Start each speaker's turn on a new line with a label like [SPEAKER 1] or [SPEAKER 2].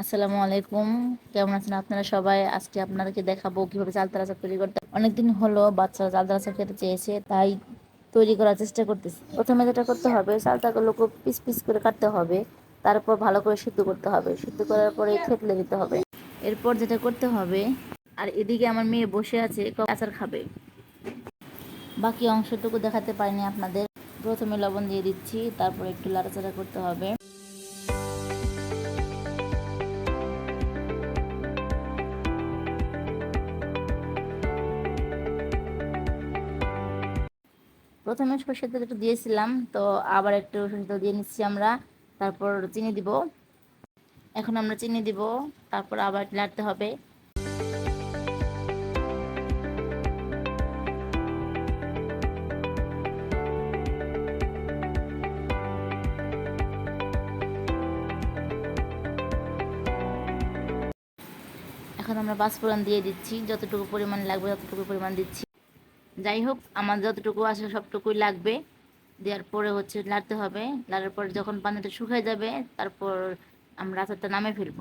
[SPEAKER 1] আসসালামু আলাইকুম। কেমন আছেন আপনারা সবাই? আজকে আপনাদেরকে দেখাবো কিভাবে চালতার আচার তৈরি করতে। অনেকদিন হলো বাচ্চারা চালতার আচার খেতে চেয়েছে, তাই তৈরি করার চেষ্টা করতেছি। প্রথমে যেটা করতে হবে, চালতাগুলো খুব পিস পিস করে কাটতে হবে, তারপর ভালো করে সিদ্ধ করতে হবে। সিদ্ধ করার পরে থেতলে দিতে হবে। এরপর যেটা করতে হবে, আর এদিকে আমার মেয়ে বসে আছে, আচার খাবে। বাকি অংশটুকু দেখাতে পারিনি আপনাদের। প্রথমে লবণ দিয়ে দিচ্ছি, তারপর একটু লাড়াচাড়া করতে হবে। প্রথমে সরষের তেল একটু দিয়েছিলাম, তো আবার একটু সরষের তেল দিয়ে নিচ্ছি আমরা। তারপর চিনি দিব। এখন আমরা চিনি দিব, তারপর আবার নাড়তে হবে। এখন আমরা পাঁচফোড়ন দিয়ে দিচ্ছি, যতটুকু পরিমাণ লাগবে ততটুকু পরিমাণ দিচ্ছি। যাই হোক, আমার যতটুকু আসে সবটুকুই লাগবে। দেওয়ার পরে নাড়তে হবে। নাড়ার পর যখন পানিটা শুকিয়ে যাবে, তারপর আমরা আচারটা নামে ফেলবো।